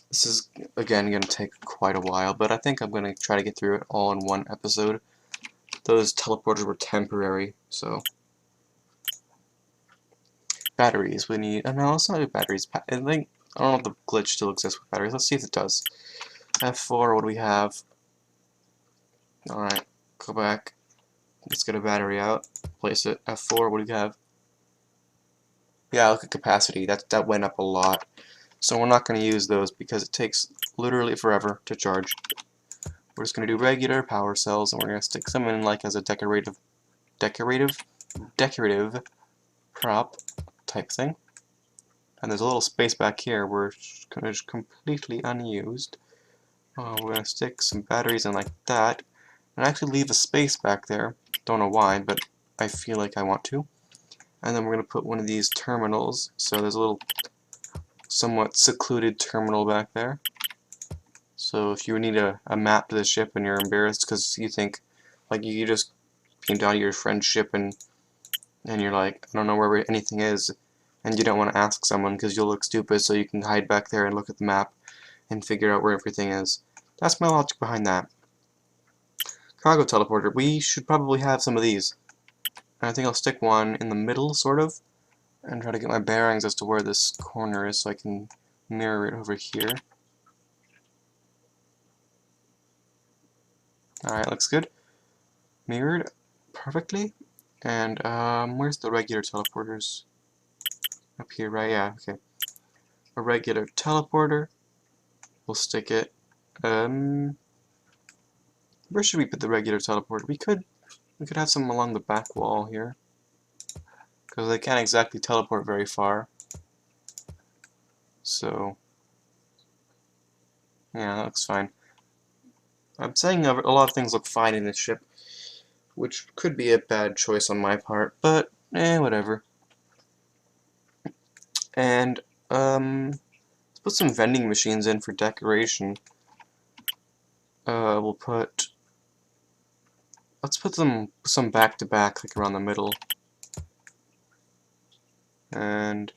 This is, again, going to take quite a while, but I think I'm going to try to get through it all in one episode. Those teleporters were temporary, so... Batteries, we need... Oh, no, let's not do batteries. I don't know if the glitch still exists with batteries. Let's see if it does. F4, what do we have? Alright, go back. Let's get a battery out. Place it. F4, what do we have? Yeah, look at capacity. That went up a lot. So we're not going to use those because it takes literally forever to charge. We're just going to do regular power cells, and we're going to stick some in like as a decorative prop type thing. And there's a little space back here where it's completely unused. We're going to stick some batteries in like that, and actually leave a space back there. Don't know why, but I feel like I want to. And then we're going to put one of these terminals, so there's a little somewhat secluded terminal back there. So if you need a map to the ship and you're embarrassed because you think, like, you just came down to your friend's ship and you're like, I don't know where anything is, and you don't want to ask someone because you'll look stupid, so you can hide back there and look at the map and figure out where everything is. That's my logic behind that. Cargo teleporter. We should probably have some of these. And I think I'll stick one in the middle, sort of, and try to get my bearings as to where this corner is so I can mirror it over here. Alright, looks good. Mirrored perfectly. And where's the regular teleporters? Up here, right? Yeah, okay. A regular teleporter. We'll stick it. Where should we put the regular teleporter? We could have some along the back wall here, because they can't exactly teleport very far. So yeah, that looks fine. I'm saying a lot of things look fine in this ship, which could be a bad choice on my part, but whatever. And let's put some vending machines in for decoration. Let's put them some back to back, like around the middle. And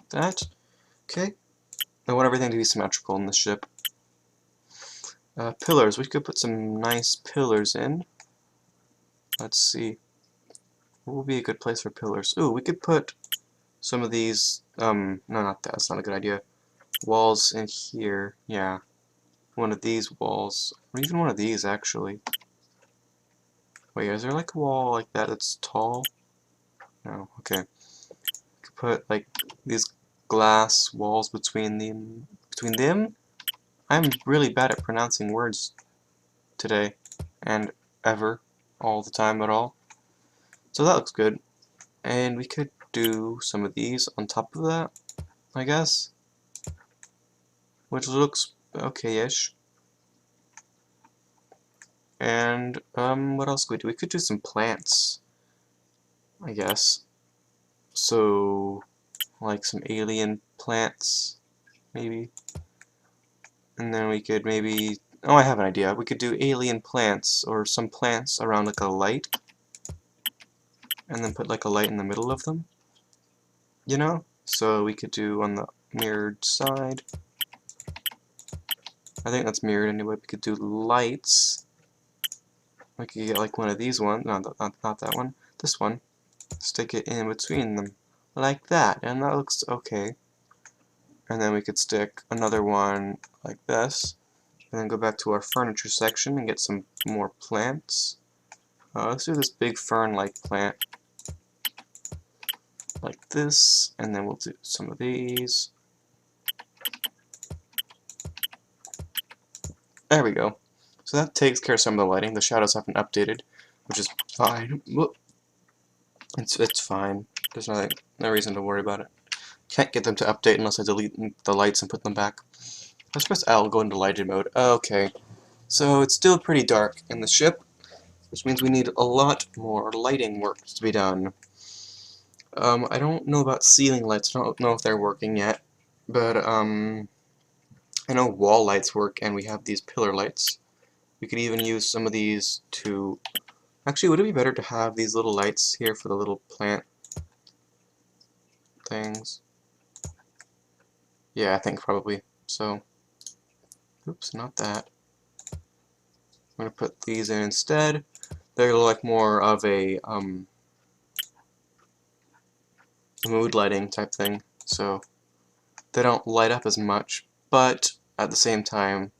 that. Okay. I want everything to be symmetrical in the ship. Pillars. We could put some nice pillars in. Let's see. What would be a good place for pillars? Ooh, we could put some of these, no, not that. That's not a good idea. Walls in here. Yeah. One of these walls. Or even one of these, actually. Wait, is there like a wall like that that's tall? No. Okay. We could put, like, these glass walls between them. Between them? I'm really bad at pronouncing words today. And ever. All the time at all. So that looks good. And we could do some of these on top of that, I guess. Which looks okay-ish. And, what else could we do? We could do some plants, I guess. So, like some alien plants, maybe. And then we could maybe... Oh, I have an idea. We could do alien plants, or some plants around like a light. And then put like a light in the middle of them. You know? So we could do on the mirrored side. I think that's mirrored anyway. We could do lights. We could get like one of these ones. No, not that one. This one. Stick it in between them. Like that. And that looks okay. And then we could stick another one like this. And then go back to our furniture section and get some more plants. Let's do this big fern-like plant. Like this. And then we'll do some of these. There we go. So that takes care of some of the lighting. The shadows haven't updated, which is fine. Whoop. It's fine. There's no reason to worry about it. Can't get them to update unless I delete the lights and put them back. Let's press L, go into lighted mode. Okay. So it's still pretty dark in the ship, which means we need a lot more lighting work to be done. I don't know about ceiling lights. I don't know if they're working yet, but I know wall lights work, and we have these pillar lights. We could even use some of these to... Actually, would it be better to have these little lights here for the little plant? things. Yeah, I think probably. So, oops, not that. I'm going to put these in instead. They're like more of a mood lighting type thing, so they don't light up as much, but at the same time,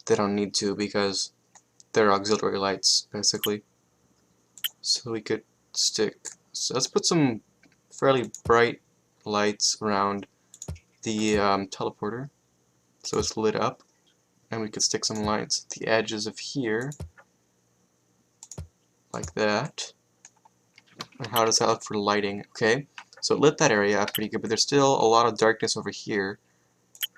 they don't need to because they're auxiliary lights, basically. So we could stick, so let's put some fairly bright lights around the teleporter, so it's lit up, and we could stick some lights at the edges of here, like that. And how does that look for lighting? Okay, so it lit that area up pretty good, but there's still a lot of darkness over here.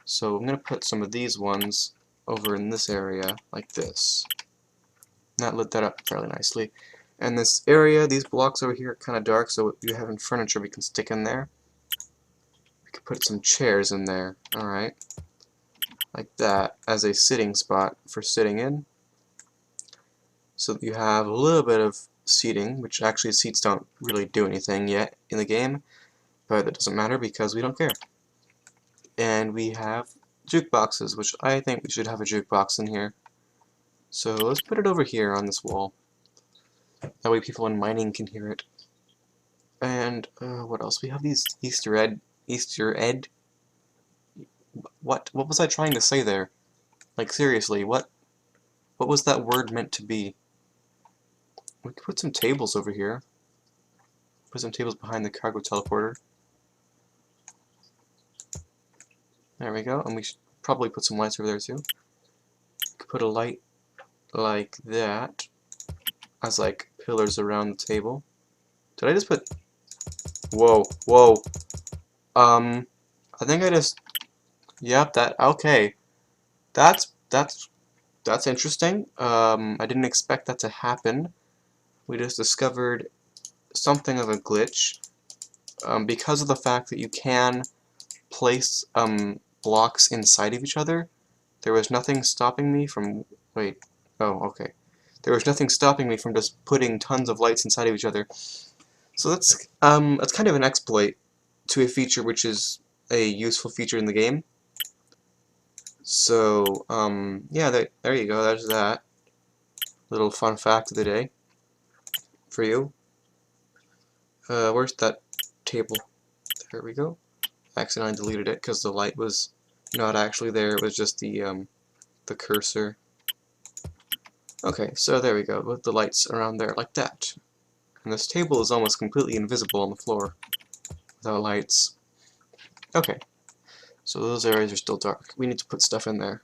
So I'm going to put some of these ones over in this area, like this. And that lit that up fairly nicely. And this area, these blocks over here are kind of dark, so if you have furniture we can stick in there. We could put some chairs in there, alright, like that, as a sitting spot for sitting in. So that you have a little bit of seating, which actually seats don't really do anything yet in the game, but that doesn't matter because we don't care. And we have jukeboxes, which I think we should have a jukebox in here. So let's put it over here on this wall. That way people in mining can hear it. And what else? We have these Easter egg. What was I trying to say there? Like seriously, what was that word meant to be? We could put some tables over here. Put some tables behind the cargo teleporter. There we go. And we should probably put some lights over there too. We could put a light like that as like pillars around the table. Did I just put... Whoa, whoa. I think I just... Yep, that... Okay. That's interesting. I didn't expect that to happen. We just discovered something of a glitch. Because of the fact that you can place blocks inside of each other, there was nothing stopping me from... Wait. Oh, okay. There was nothing stopping me from just putting tons of lights inside of each other. So that's kind of an exploit to a feature which is a useful feature in the game. So, yeah, there you go, there's that. Little fun fact of the day for you. Where's that table? There we go. I accidentally deleted it because the light was not actually there, it was just the cursor. Okay, so there we go, with the lights around there like that. And this table is almost completely invisible on the floor without lights. Okay, so those areas are still dark. We need to put stuff in there.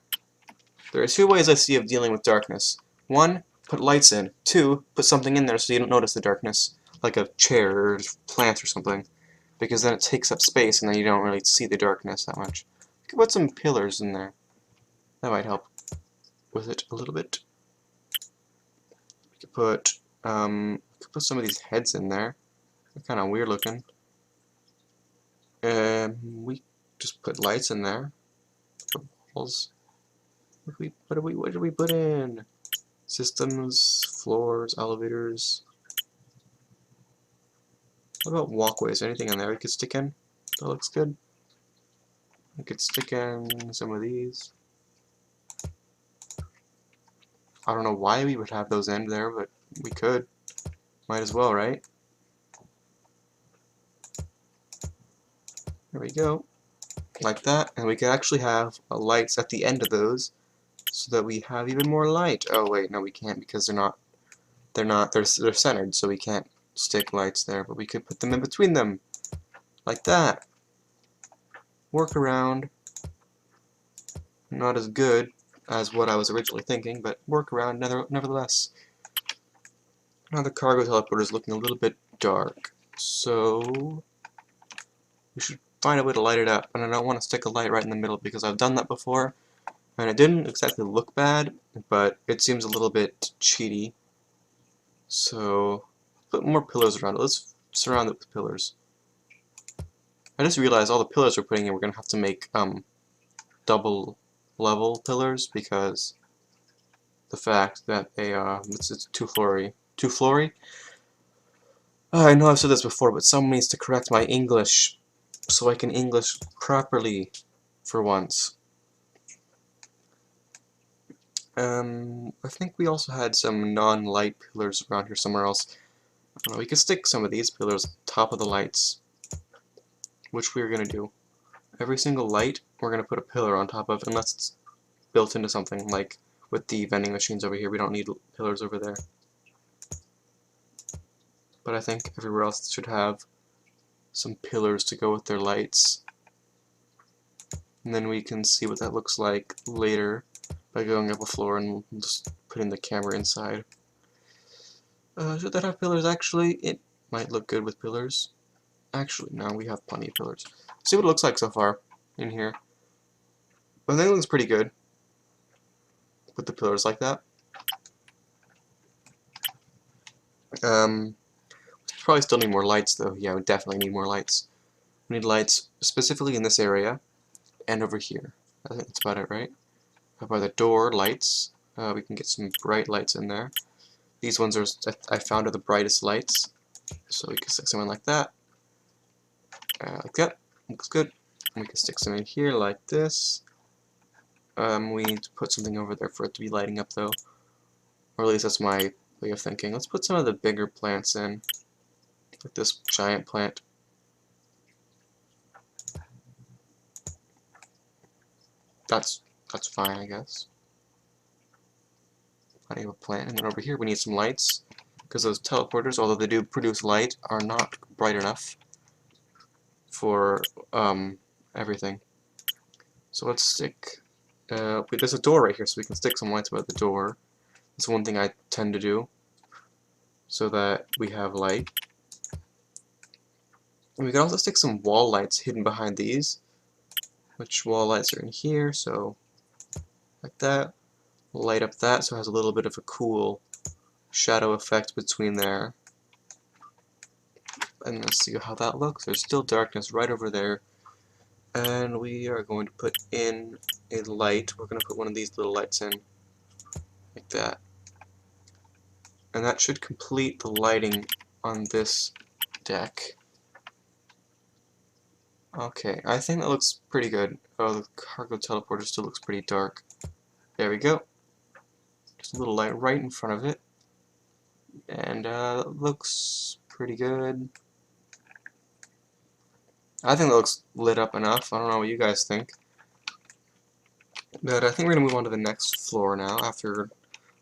There are two ways I see of dealing with darkness. One, put lights in. Two, put something in there so you don't notice the darkness, like a chair or plant or something, because then it takes up space and then you don't really see the darkness that much. You could put some pillars in there. That might help with it a little bit. We could put some of these heads in there. They're kind of weird looking. We just put lights in there. Put walls. What did we put in? Systems, floors, elevators. What about walkways? Anything in there we could stick in? That looks good. We could stick in some of these. I don't know why we would have those in there, but we could. Might as well, right? There we go. Like that. And we could actually have lights at the end of those so that we have even more light. Oh wait, no we can't because they're centered, so we can't stick lights there, but we could put them in between them. Like that. Workaround. Not as good as what I was originally thinking, but workaround nevertheless. Now the cargo teleporter is looking a little bit dark, so we should find a way to light it up. And I don't want to stick a light right in the middle because I've done that before, and it didn't exactly look bad, but it seems a little bit cheaty. So put more pillars around it. Let's surround it with pillars. I just realized all the pillars we're putting in, we're gonna have to make double level pillars because the fact that they it's two-floory. Two-floory? I know I've said this before, but someone needs to correct my English so I can English properly for once. I think we also had some non-light pillars around here somewhere else. We could stick some of these pillars top of the lights, which we're going to do. Every single light we're going to put a pillar on top of, unless it's built into something, like with the vending machines over here. We don't need pillars over there. But I think everywhere else should have some pillars to go with their lights. And then we can see what that looks like later by going up a floor and just putting the camera inside. Should that have pillars? Actually, it might look good with pillars. Actually, no, we have plenty of pillars. See what it looks like so far in here. I think it looks pretty good with the pillars like that. Probably still need more lights though. Yeah, we definitely need more lights. We need lights specifically in this area and over here. I think that's about it, right? By the door, lights. We can get some bright lights in there. These ones are I found are the brightest lights, so we can stick some in like that. Like that. Looks good. We can stick some in here like this. We need to put something over there for it to be lighting up though. Or at least that's my way of thinking. Let's put some of the bigger plants in. Like this giant plant. That's fine, I guess. Plenty of a plant. And then over here we need some lights, because those teleporters, although they do produce light, are not bright enough for everything. So let's stick. There's a door right here, so we can stick some lights above the door. That's one thing I tend to do, so that we have light. And we can also stick some wall lights hidden behind these, which wall lights are in here, so like that. Light up that so it has a little bit of a cool shadow effect between there. And let's see how that looks. There's still darkness right over there. And we are going to put in a light. We're going to put one of these little lights in, like that. And that should complete the lighting on this deck. Okay, I think that looks pretty good. Oh, the cargo teleporter still looks pretty dark. There we go. Just a little light right in front of it. And it looks pretty good. I think that looks lit up enough. I don't know what you guys think. But I think we're going to move on to the next floor now, after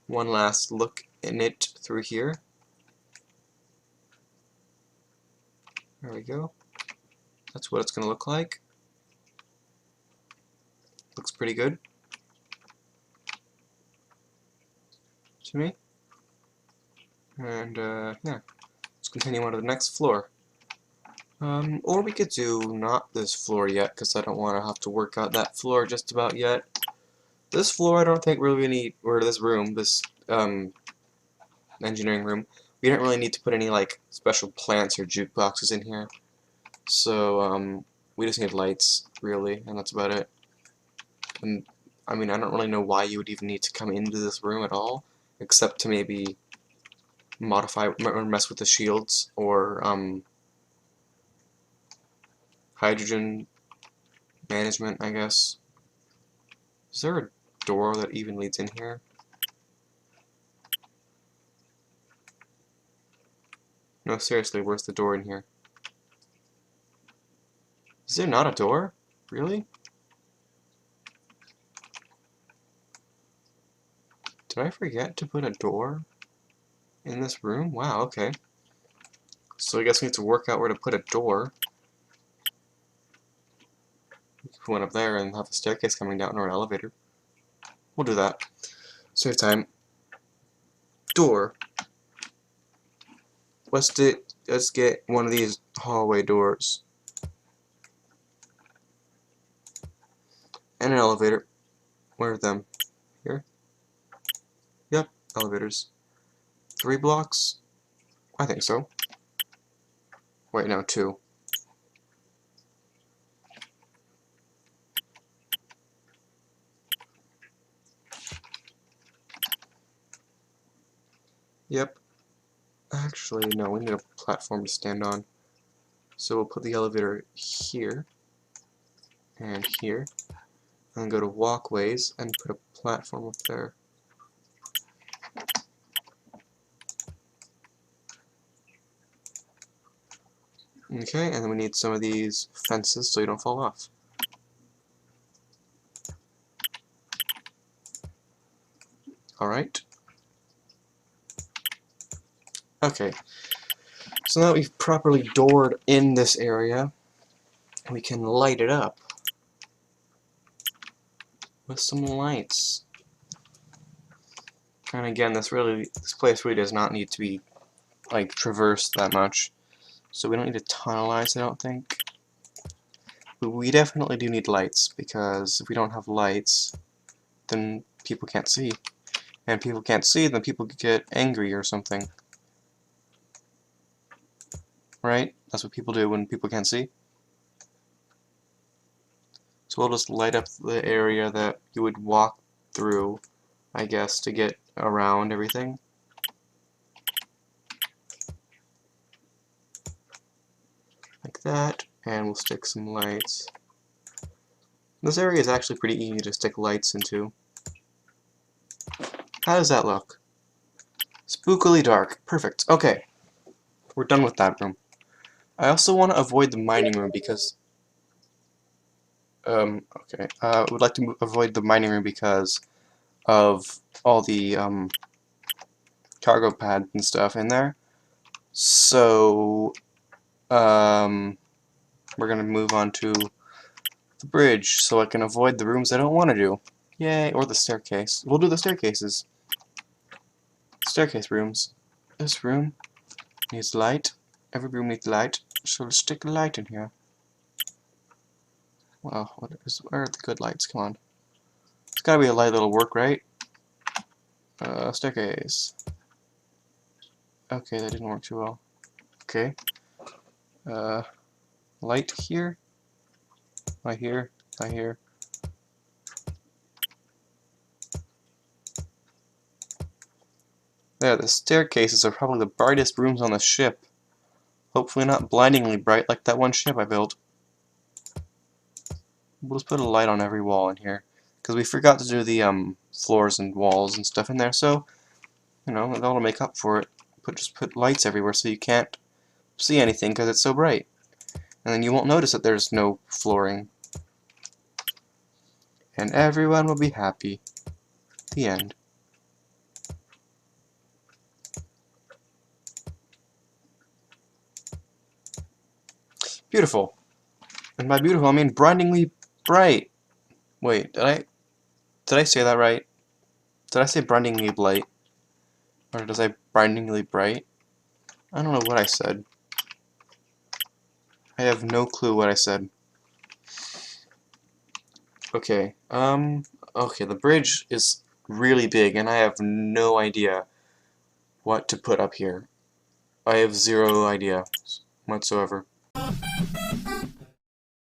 one last look in it through here. There we go. That's what it's going to look like. Looks pretty good to me. And yeah, let's continue on to the next floor. Or we could do not this floor yet, because I don't want to have to work out that floor just about yet. This floor I don't think really need, or this room, this engineering room, we don't really need to put any like special plants or jukeboxes in here. So we just need lights, really, and that's about it. And I mean, I don't really know why you would even need to come into this room at all, except to maybe modify or mess with the shields, or hydrogen management, I guess. Is there a door that even leads in here? No, seriously, where's the door in here? Is there not a door? Really? Did I forget to put a door in this room? Wow, okay. So I guess we need to work out where to put a door. We can put one up there and have a staircase coming down, or an elevator. We'll do that. Save time. Door. Let's get one of these hallway doors. And an elevator. Where are them? Here? Yep, elevators. 3 blocks? I think so. Wait, no, 2. Yep. Actually, no, we need a platform to stand on. So we'll put the elevator here and here, and then go to walkways and put a platform up there. Okay, and then we need some of these fences so you don't fall off. Alright. Okay, so now we've properly doored in this area, we can light it up with some lights. And again, this place really does not need to be like traversed that much, so we don't need to tunnelize, I don't think. But we definitely do need lights, because if we don't have lights, then people can't see. And people can't see, then people get angry or something. Right? That's what people do when people can't see. So we'll just light up the area that you would walk through, I guess, to get around everything. Like that, and we'll stick some lights. This area is actually pretty easy to stick lights into. How does that look? Spookily dark. Perfect. Okay. We're done with that room. I also want to avoid the mining room because... okay. I would like to avoid the mining room because of all the, cargo pads and stuff in there. So, we're gonna move on to the bridge so I can avoid the rooms I don't want to do. Yay, or the staircase. We'll do the staircases. Staircase rooms. This room needs light. Every room needs light, so let's stick a light in here. Well, where are the good lights? Come on. It's gotta be a light that'll work, right? Staircase. Okay, that didn't work too well. Okay. Light here. Light here. Light here. There, the staircases are probably the brightest rooms on the ship. Hopefully not blindingly bright like that one ship I built. We'll just put a light on every wall in here, because we forgot to do the floors and walls and stuff in there, so, you know, that'll make up for it. Just put lights everywhere so you can't see anything because it's so bright. And then you won't notice that there's no flooring. And everyone will be happy. The end. Beautiful. And by beautiful, I mean blindingly bright. Wait, did I say that right? Did I say blindingly bright? Or did I say blindingly bright? I don't know what I said. I have no clue what I said. Okay, okay, the bridge is really big, and I have no idea what to put up here. I have zero idea whatsoever.